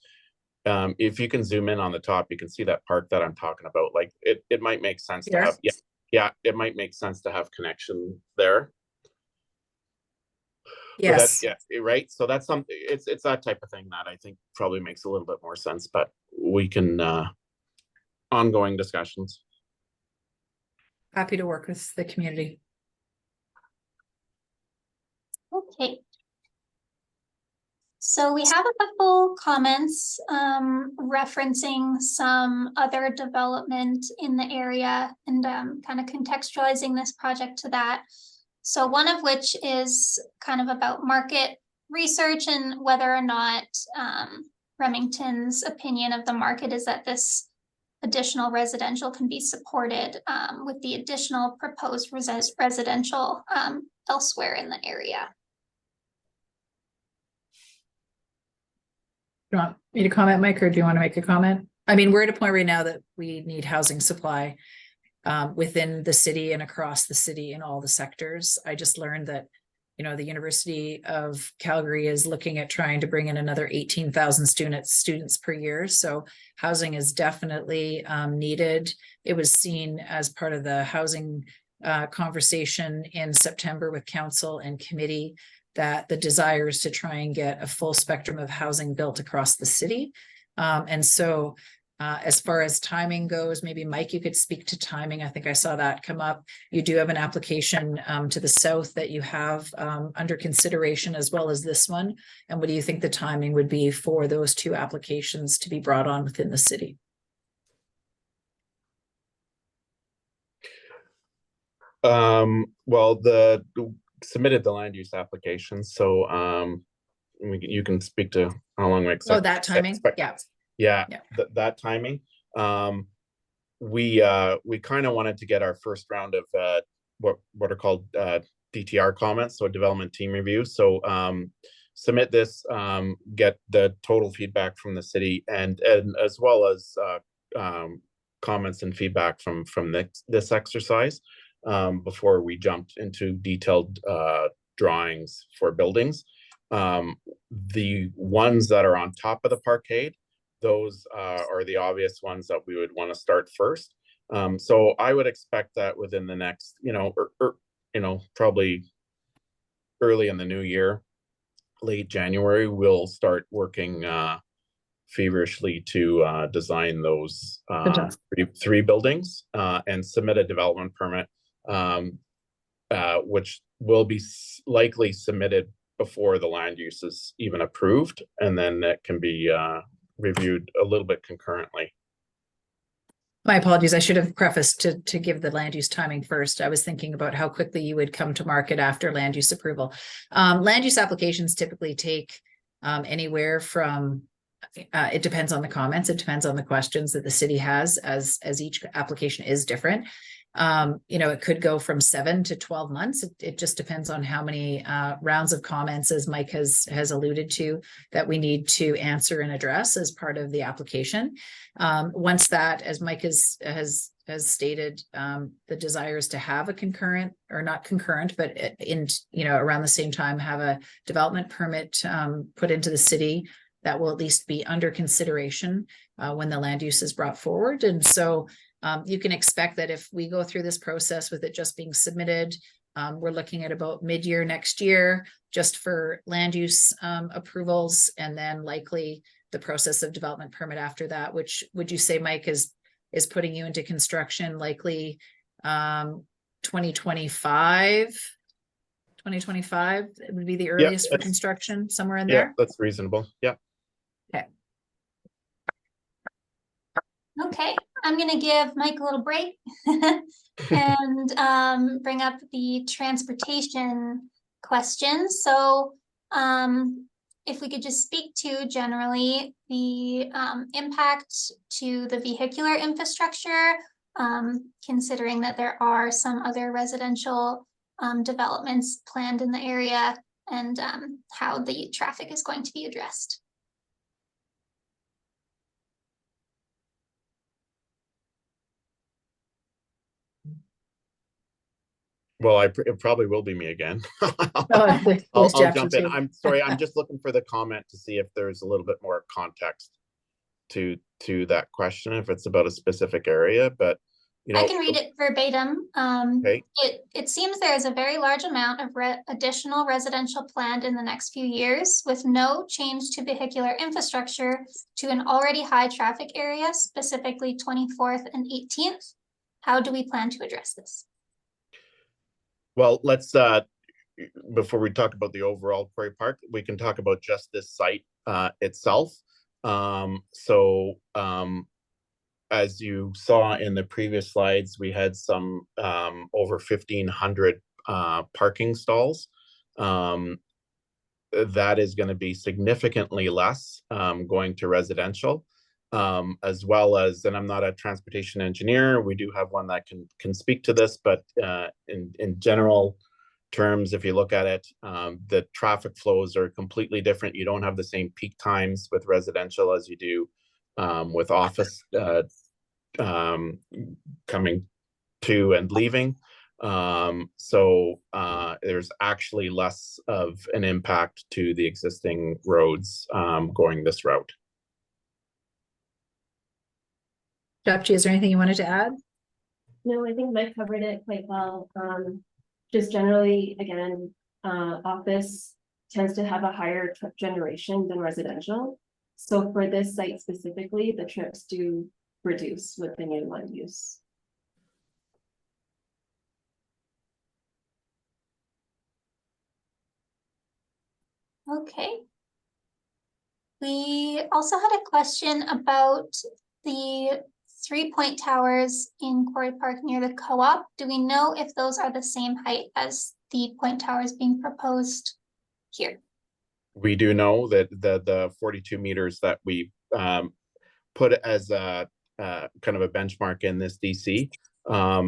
If you can zoom in on the top, you can see that park that I'm talking about. Like it might make sense to have, it might make sense to have connection there. Yes. Right. So that's something. It's that type of thing that I think probably makes a little bit more sense. But we can ongoing discussions. Happy to work with the community. Okay. So we have a couple comments referencing some other development in the area and kind of contextualizing this project to that. So one of which is kind of about market research and whether or not Remington's opinion of the market is that this additional residential can be supported with the additional proposed residential elsewhere in the area. Do you want me to comment, Mike, or do you want to make a comment? I mean, we're at a point right now that we need housing supply within the city and across the city in all the sectors. I just learned that, the University of Calgary is looking at trying to bring in another 18,000 students per year. So housing is definitely needed. It was seen as part of the housing conversation in September with council and committee that the desire is to try and get a full spectrum of housing built across the city. And so as far as timing goes, maybe Mike, you could speak to timing. I think I saw that come up. You do have an application to the south that you have under consideration as well as this one. And what do you think the timing would be for those two applications to be brought on within the city? Well, submitted the land use application, so you can speak to how long we expect. Oh, that timing. That timing. We kind of wanted to get our first round of what are called DTR comments, so development team review. So submit this, get the total feedback from the city, and as well as comments and feedback from this exercise before we jumped into detailed drawings for buildings. The ones that are on top of the parkade, those are the obvious ones that we would want to start first. So I would expect that within the next, probably early in the new year, late January, we'll start working feverishly to design those three buildings and submit a development permit, which will be likely submitted before the land use is even approved, and then that can be reviewed a little bit concurrently. My apologies. I should have prefaced to give the land use timing first. I was thinking about how quickly you would come to market after land use approval. Land use applications typically take anywhere from, it depends on the comments. It depends on the questions that the city has, as each application is different. It could go from 7 to 12 months. It just depends on how many rounds of comments, as Mike has alluded to, that we need to answer and address as part of the application. Once that, as Mike has has stated the desire is to have a concurrent, or not concurrent, but in, around the same time, have a development permit put into the city that will at least be under consideration when the land use is brought forward. And so you can expect that if we go through this process with it just being submitted, we're looking at about mid-year next year, just for land use approvals, and then likely the process of development permit after that, which would you say, Mike, is putting you into construction likely 2025? 2025 would be the earliest for construction, somewhere in there? Yeah, that's reasonable. Yeah. Okay. Okay, I'm gonna give Mike a little break and bring up the transportation questions. So if we could just speak to generally the impact to the vehicular infrastructure, considering that there are some other residential developments planned in the area, and how the traffic is going to be addressed. Well, it probably will be me again. Liz I'll chapter jump in. 2. I'm sorry. I'm just looking for the comment to see if there's a little bit more context to that question, if it's about a specific area. But I can read it verbatim. Okay. It seems there is a very large amount of additional residential planned in the next few years, with no change to vehicular infrastructure to an already high traffic area, specifically 24th and 18th. How do we plan to address this? Well, let's before we talk about the overall Quarry Park, we can talk about just this site itself. As you saw in the previous slides, we had some over 1,500 parking stalls. That is going to be significantly less going to residential, as well as, and I'm not a transportation engineer, we do have one that can speak to this, but in general terms, if you look at it, the traffic flows are completely different. You don't have the same peak times with residential as you do with office coming to and leaving. There's actually less of an impact to the existing roads going this route. Japji, is there anything you wanted to add? No, I think Mike covered it quite well. Just generally, again, office tends to have a higher trip generation than residential. So for this site specifically, the trips do reduce with the new land use. Okay. We also had a question about the 3-point towers in Quarry Park near the co-op. Do we know if those are the same height as the point towers being proposed here? We do know that the 42 meters that we put as a kind of a benchmark in this DC are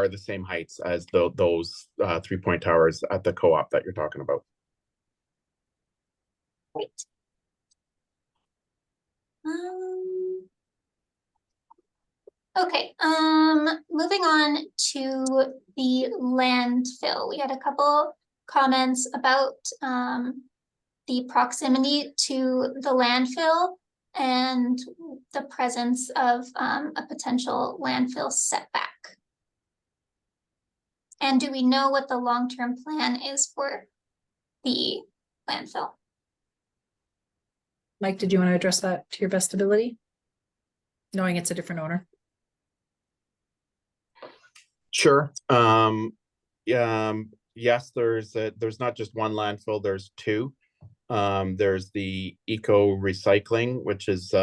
the same heights as those 3-point towers at the co-op that you're talking about. Great. Okay, moving on to the landfill. We had a couple comments about the proximity to the landfill and the presence of a potential landfill setback. And do we know what the long-term plan is for the landfill? Mike, did you want to address that to your best ability? Knowing it's a different owner. Sure. Yes, there's not just one landfill, there's two. There's the eco recycling, which is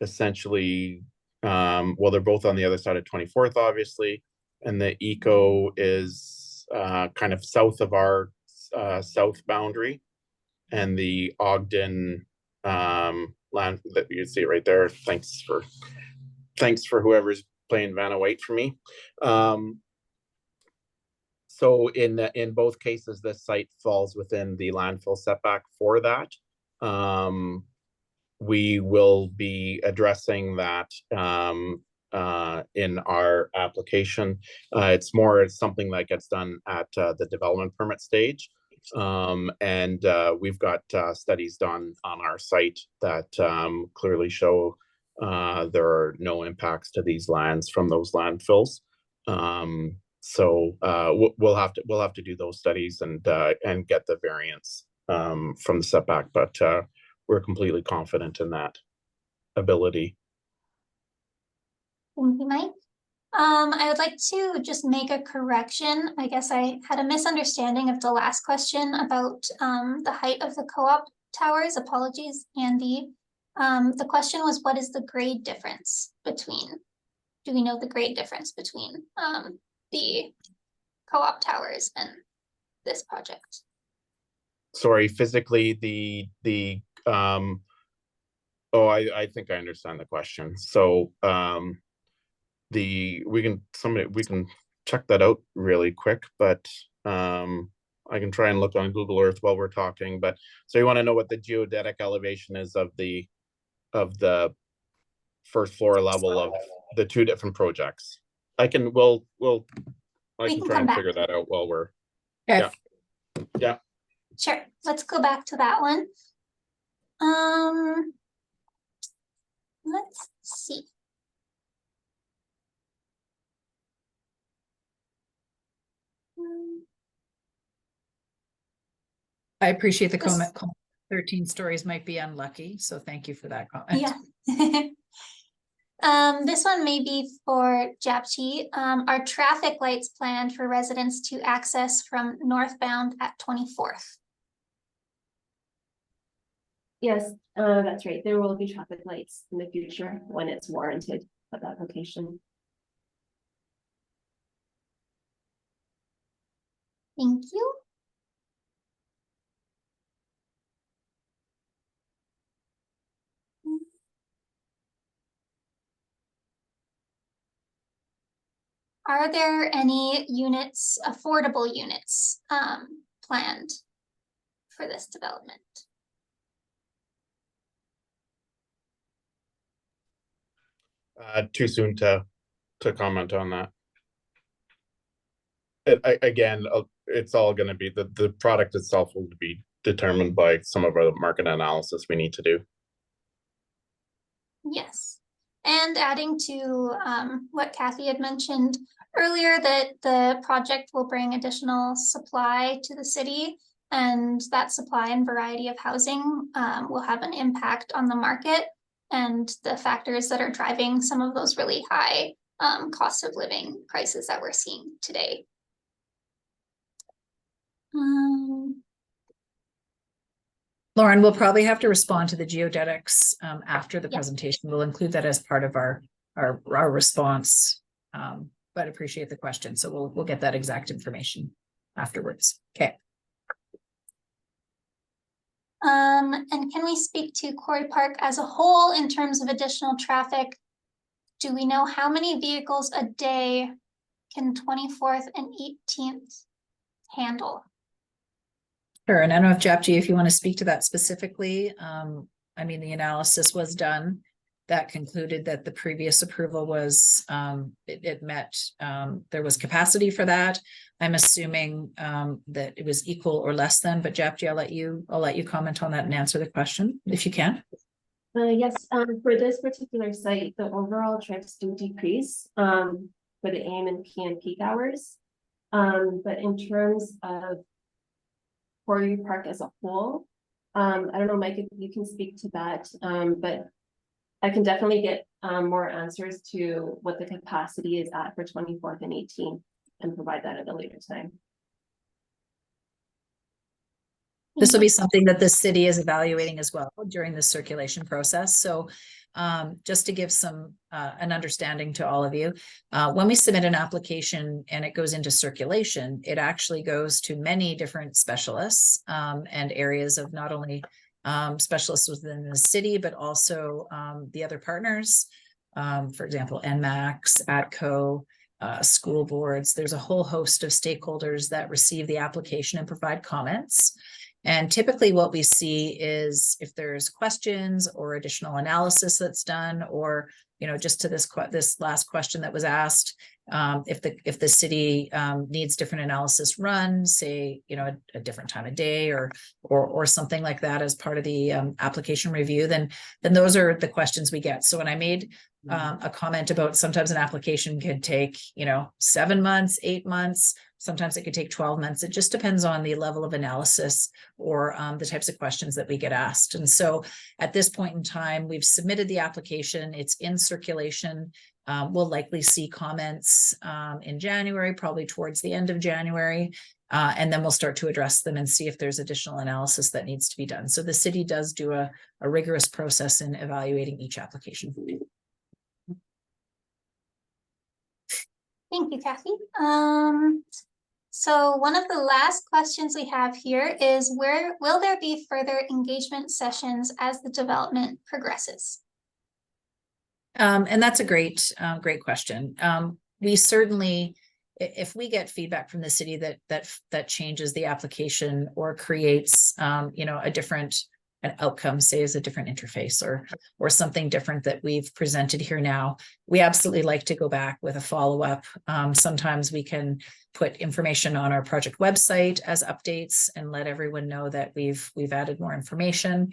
essentially, well, they're both on the other side of 24th, obviously. And the eco is kind of south of our south boundary. And the Ogden land that you see right there. Thanks for whoever's playing Vanna White for me. So in both cases, this site falls within the landfill setback for that. we will be addressing that in our application. It's something that gets done at the development permit stage. And we've got studies done on our site that clearly show there are no impacts to these lands from those landfills. So we'll have to do those studies and get the variance from the setback, but we're completely confident in that ability. Thank you, Mike. I would like to just make a correction. I guess I had a misunderstanding of the last question about the height of the co-op towers. Apologies, Andy. The question was, what is the grade difference between, do we know the grade difference between the co-op towers and this project? Sorry, physically I think I understand the question. So we can check that out really quick, but I can try and look on Google Earth while we're talking. But so you want to know what the geodetic elevation is of the first floor level of the two different projects? I can try and figure that out while we're yeah. Sure, let's go back to that one. Let's see. I appreciate the comment. 13 stories might be unlucky, so thank you for that comment. Yeah. This one may be for Japchi. Are traffic lights planned for residents to access from northbound at 24th? Yes, that's right. There will be traffic lights in the future when it's warranted at that location. Thank you. Are there any units, affordable units, planned for this development? Too soon to comment on that. Again, it's all going to be the product itself will be determined by some of our market analysis we need to do. Yes, and adding to what Kathy had mentioned earlier, that the project will bring additional supply to the city, and that supply and variety of housing will have an impact on the market and the factors that are driving some of those really high cost of living prices that we're seeing today. Lauren, we'll probably have to respond to the geodetics after the Yeah. presentation. We'll include that as part of our response, but appreciate the question. So we'll get that exact information afterwards. Okay. And can we speak to Quarry Park as a whole in terms of additional traffic? Do we know how many vehicles a day can 24th and 18th handle? Sure, and I don't know if Japji, if you want to speak to that specifically. I mean, the analysis was done that concluded that the previous approval was it met there was capacity for that. I'm assuming that it was equal or less than, but Japji, I'll let you comment on that and answer the question if you can. Yes, for this particular site, the overall trips do decrease for the AM and PM peak hours. But in terms of Quarry Park as a whole, I don't know, Mike, if you can speak to that, but I can definitely get more answers to what the capacity is at for 24th and 18th and provide that at a later time. This will be something that the city is evaluating as well during the circulation process. So just to give some an understanding to all of you, when we submit an application and it goes into circulation, it actually goes to many different specialists and areas of not only specialists within the city, but also the other partners, for example, NMAX, ATCO, school boards. There's a whole host of stakeholders that receive the application and provide comments. And typically what we see is if there's questions or additional analysis that's done, or, you know, just to this last question that was asked, if the city needs different analysis run, say, you know, a different time of day or something like that as part of the application review, then those are the questions we get. So when I made a comment about sometimes an application could take, you know, 7 months, 8 months, sometimes it could take 12 months. It just depends on the level of analysis or the types of questions that we get asked. And so at this point in time, we've submitted the application, it's in circulation. We'll likely see comments in January, probably towards the end of January. And then we'll start to address them and see if there's additional analysis that needs to be done. So the city does do a rigorous process in evaluating each application. Thank you, Kathy. So one of the last questions we have here is, where will there be further engagement sessions as the development progresses? And that's a great question. We certainly, if we get feedback from the city that changes the application or creates, you know, an outcome, say, as a different interface or something different that we've presented here now, we absolutely like to go back with a follow-up. Sometimes we can put information on our project website as updates and let everyone know that we've added more information.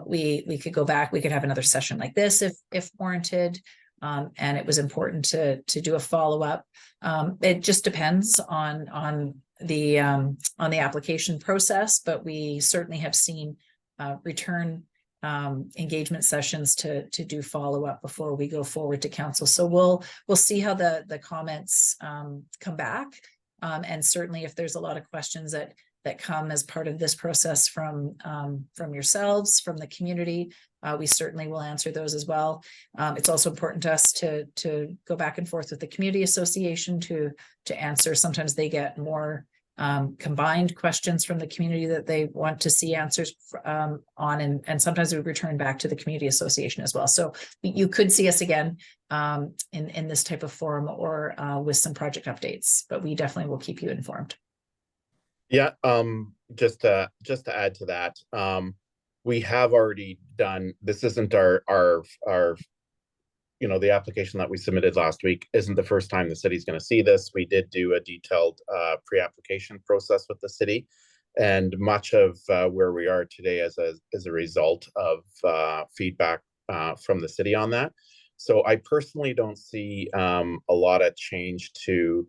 We could go back, we could have another session like this if warranted. And it was important to do a follow-up. It just depends on the application process, but we certainly have seen return engagement sessions to do follow-up before we go forward to council. So we'll see how the comments come back. And certainly if there's a lot of questions that come as part of this process from yourselves, from the community, we certainly will answer those as well. It's also important to us to go back and forth with the community association to answer. Sometimes they get more combined questions from the community that they want to see answers on, and sometimes we return back to the community association as well. So you could see us again in this type of forum or with some project updates, but we definitely will keep you informed. Yeah, just to add to that, we have already done, this isn't our you know, the application that we submitted last week isn't the first time the city's going to see this. We did do a detailed pre-application process with the city, and much of where we are today is a result of feedback from the city on that. So I personally don't see a lot of change to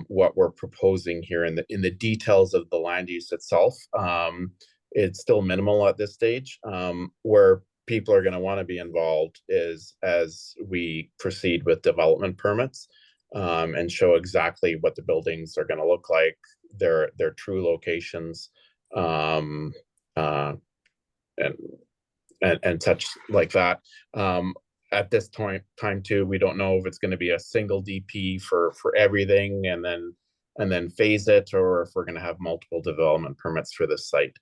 what we're proposing here in the details of the land use itself. It's still minimal at this stage. Where people are going to want to be involved is as we proceed with development permits and show exactly what the buildings are going to look like, their true locations, and such like that. At this time too, we don't know if it's going to be a single DP for everything and then phase it, or if we're going to have multiple development permits for this site.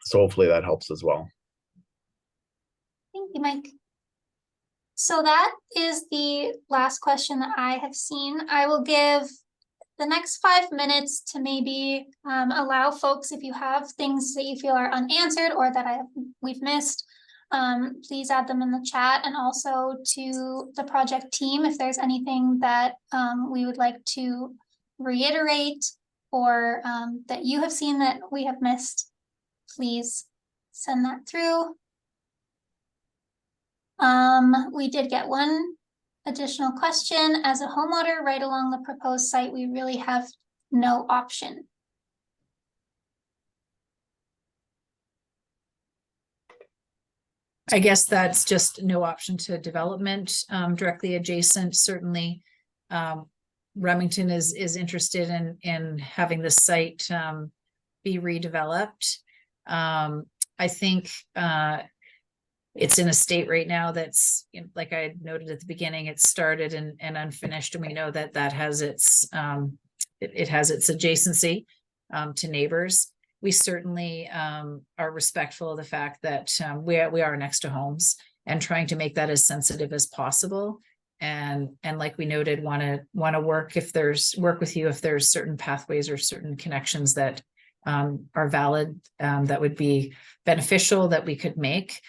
So hopefully that helps as well. Thank you, Mike. So that is the last question that I have seen. I will give the next 5 minutes to maybe allow folks, if you have things that you feel are unanswered or that we've missed, please add them in the chat, and also to the project team if there's anything that we would like to reiterate or that you have seen that we have missed. Please send that through. We did get one additional question. As a homeowner right along the proposed site, we really have no option. I guess that's just no option to development directly adjacent. Certainly, Remington is interested in having the site be redeveloped. I think it's in a state right now that's, like I noted at the beginning, it's started and unfinished, and we know that has its it has its adjacency to neighbors. We certainly are respectful of the fact that we are next to homes, and trying to make that as sensitive as possible. And like we noted, want to work with you if there's certain pathways or certain connections that are valid, that would be beneficial that we could make.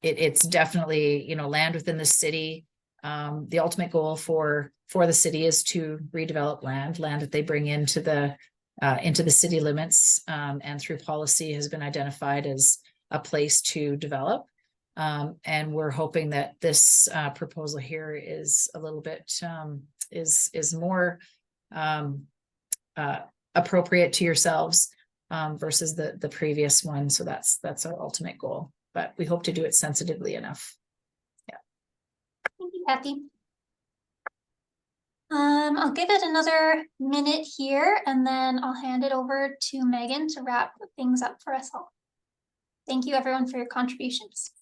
It's definitely, land within the city. The ultimate goal for the city is to redevelop land that they bring into the city limits, and through policy has been identified as a place to develop. And we're hoping that this proposal here is a little bit is more appropriate to yourselves versus the previous one. So that's our ultimate goal, but we hope to do it sensitively enough. Thank you, Kathy. I'll give it another minute here and then I'll hand it over to Megan to wrap things up for us all. Thank you everyone for your contributions.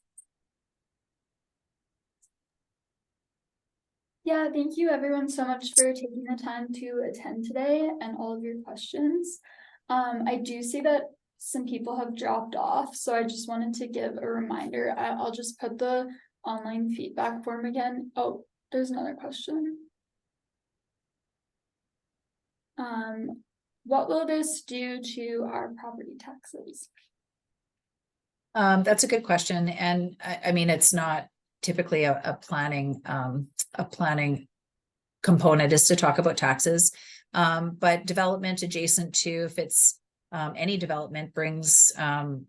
Yeah, thank you everyone so much for taking the time to attend today and all of your questions. I do see that some people have dropped off, so I just wanted to give a reminder. I'll just put the online feedback form again. Oh, there's another question. What will this do to our property taxes? That's a good question. And I mean, it's not typically a planning component is to talk about taxes. But development adjacent to, if it's any development brings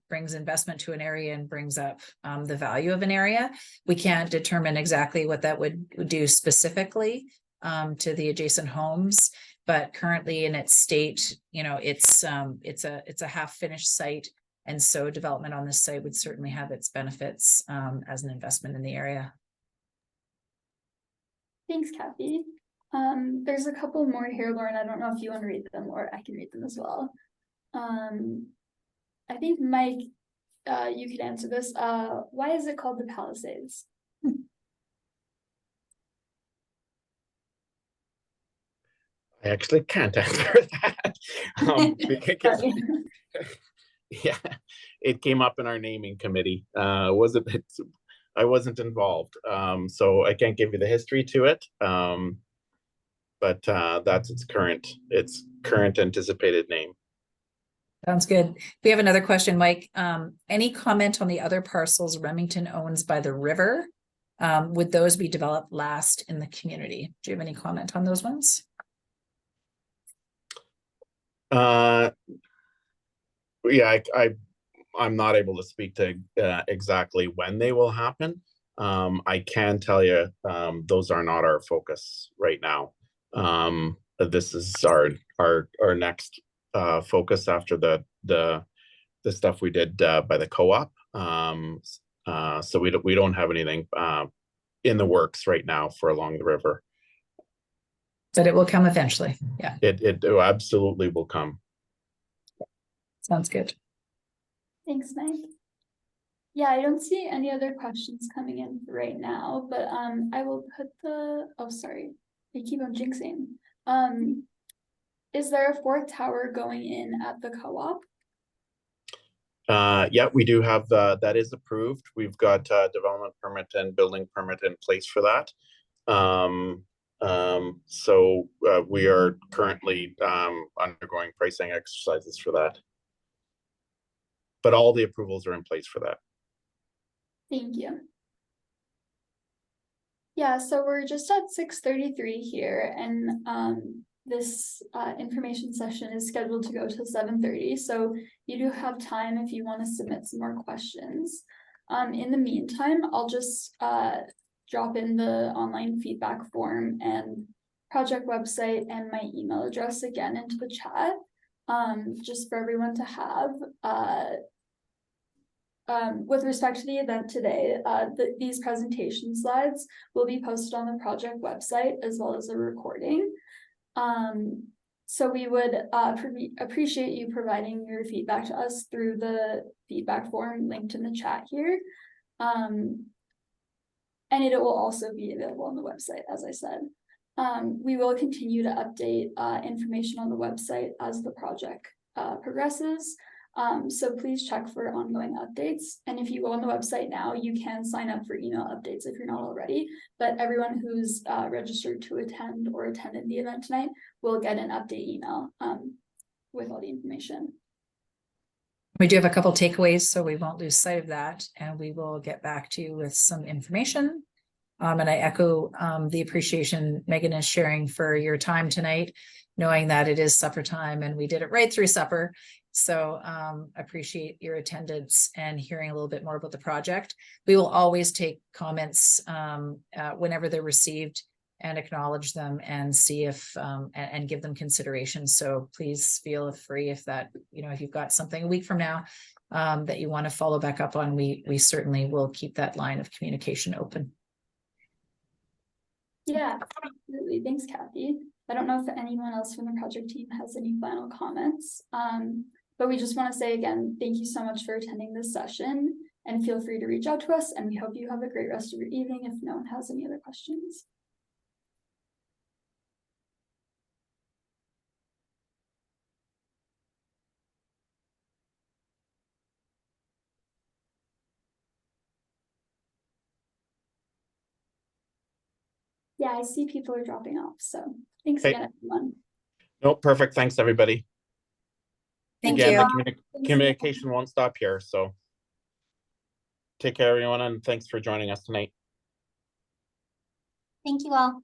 investment to an area and brings up the value of an area. We can't determine exactly what that would do specifically to the adjacent homes, but currently in its state, it's a half-finished site. And so development on this site would certainly have its benefits as an investment in the area. Thanks, Kathy. There's a couple more here, Lauren. I don't know if you want to read them or I can read them as well. I think Mike, you could answer this. Why is it called the Palisades? I actually can't answer that. Because yeah, it came up in our naming committee. I wasn't involved, so I can't give you the history to it. But that's its current anticipated name. Sounds good. We have another question, Mike. Any comment on the other parcels Remington owns by the river? Would those be developed last in the community? Do you have any comment on those ones? Yeah, I'm not able to speak to exactly when they will happen. I can tell you those are not our focus right now. This is our next focus after the stuff we did by the co-op. So we don't have anything in the works right now for along the river. But it will come eventually. Yeah, it absolutely will come. Sounds good. Thanks, Mike. Yeah, I don't see any other questions coming in right now, but I will put oh, sorry, I keep on jinxing. Is there a fourth tower going in at the co-op? Yeah, we do have that is approved. We've got development permit and building permit in place for that. So we are currently undergoing pricing exercises for that. But all the approvals are in place for that. Thank you. Yeah, so we're just at 6:33 here, and this information session is scheduled to go to 7:30. So you do have time if you want to submit some more questions. In the meantime, I'll just drop in the online feedback form and project website and my email address again into the chat, just for everyone to have. With respect to the event today, these presentation slides will be posted on the project website as well as a recording. So we would appreciate you providing your feedback to us through the feedback form linked in the chat here. And it will also be available on the website, as I said. We will continue to update information on the website as the project progresses. So please check for ongoing updates. And if you go on the website now, you can sign up for email updates if you're not already. But everyone who's registered to attend or attended the event tonight will get an update email with all the information. We do have a couple takeaways, so we won't lose sight of that, and we will get back to you with some information. And I echo the appreciation Megan is sharing for your time tonight, knowing that it is supper time and we did it right through supper. So appreciate your attendance and hearing a little bit more about the project. We will always take comments whenever they're received and acknowledge them and see if and give them consideration. So please feel free if that, if you've got something a week from now that you want to follow back up on, we certainly will keep that line of communication open. Yeah, absolutely. Thanks, Kathy. I don't know if anyone else from the project team has any final comments. But we just want to say again, thank you so much for attending this session, and feel free to reach out to us, and we hope you have a great rest of your evening if no one has any other questions. Yeah, I see people are dropping off, so thanks Hey. again, everyone. No, perfect. Thanks, everybody. Thank Again, you. the communication won't stop here, so take care, everyone, and thanks for joining us tonight. Thank you all.